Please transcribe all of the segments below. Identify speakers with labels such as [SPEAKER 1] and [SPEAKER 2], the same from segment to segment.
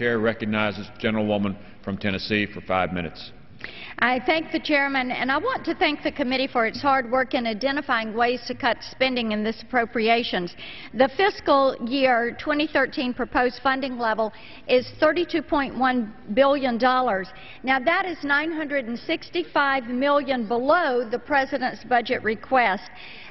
[SPEAKER 1] chair recognizes the gentlewoman from Tennessee for 5 minutes.
[SPEAKER 2] I thank the chairman, and I want to thank the committee for its hard work in identifying ways to cut spending in this appropriations. The fiscal year 2013 proposed funding level is $32.1 billion. Now, that is $965 million below the President's budget request.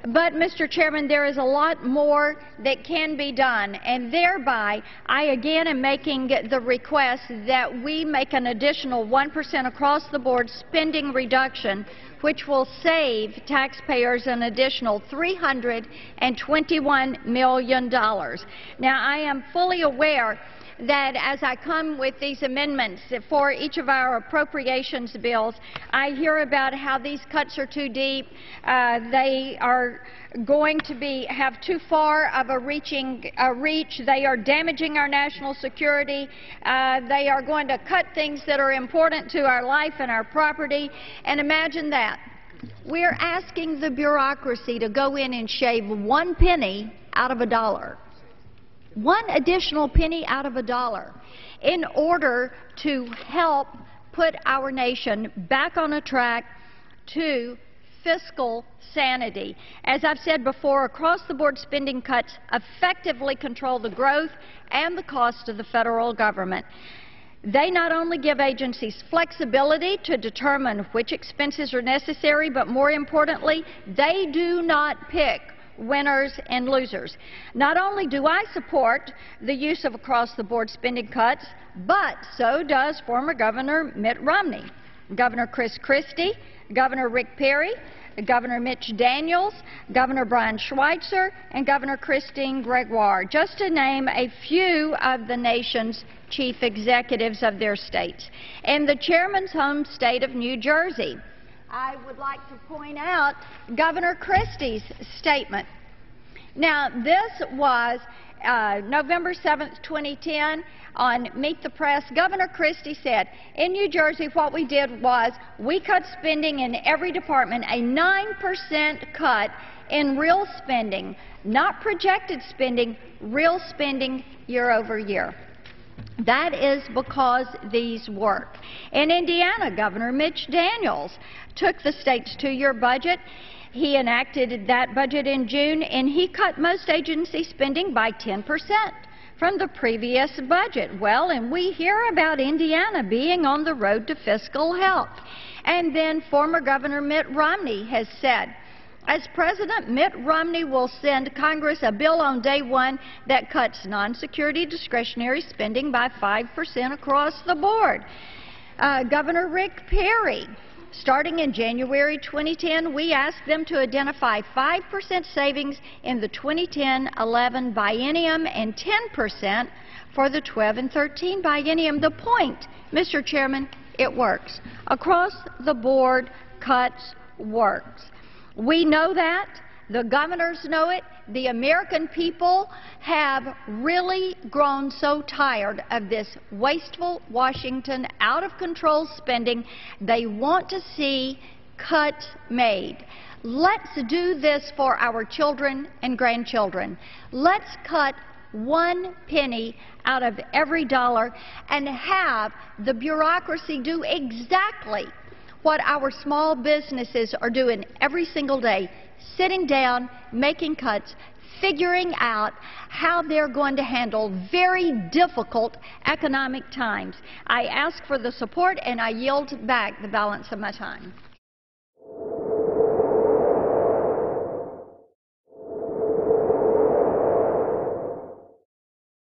[SPEAKER 2] But, Mr. Chairman, there is a lot more that can be done, and thereby I again am making the request that we make an additional 1% across the board spending reduction, which will save taxpayers an additional $321 million. Now, I am fully aware that as I come with these amendments for each of our appropriations bills, I hear about how these cuts are too deep. They are going to have too far of a reach. They are damaging our national security. They are going to cut things that are important to our life and our property. And imagine that. We're asking the bureaucracy to go in and shave 1 penny out of a dollar. 1 additional penny out of a dollar in order to help put our nation back on a track to fiscal sanity. As I've said before, across-the-board spending cuts effectively control the growth and the cost of the federal government. They not only give agencies flexibility to determine which expenses are necessary, but more importantly, they do not pick winners and losers. Not only do I support the use of across-the-board spending cuts, but so does former Governor Mitt Romney, Governor Chris Christie, Governor Rick Perry, Governor Mitch Daniels, Governor Brian Schweitzer, and Governor Christine Gregoire, just to name a few of the nation's chief executives of their states. In the chairman's home state of New Jersey, I would like to point out Governor Christie's statement. Now, this was November 7th, 2010, on Meet the Press. Governor Christie said, in New Jersey, what we did was we cut spending in every department, a 9% cut in real spending, not projected spending, real spending year over year. That is because these work. In Indiana, Governor Mitch Daniels took the state's 2-year budget. He enacted that budget in June, and he cut most agency spending by 10% from the previous budget. Well, and we hear about Indiana being on the road to fiscal health. And then former Governor Mitt Romney has said, as President, Mitt Romney will send Congress a bill on day one that cuts non-security discretionary spending by 5% across the board. Governor Rick Perry, starting in January 2010, we asked them to identify 5% savings in the 2010-11 biennium and 10% for the 12 and 13 biennium. The point, Mr. Chairman, it works. Across the board, cuts works. We know that. The governors know it. The American people have really grown so tired of this wasteful Washington, out-of-control spending. They want to see cuts made. Let's do this for our children and grandchildren. Let's cut 1 penny out of every dollar and have the bureaucracy do exactly what our small businesses are doing every single day, sitting down, making cuts, figuring out how they're going to handle very difficult economic times. I ask for the support, and I yield back the balance of my time.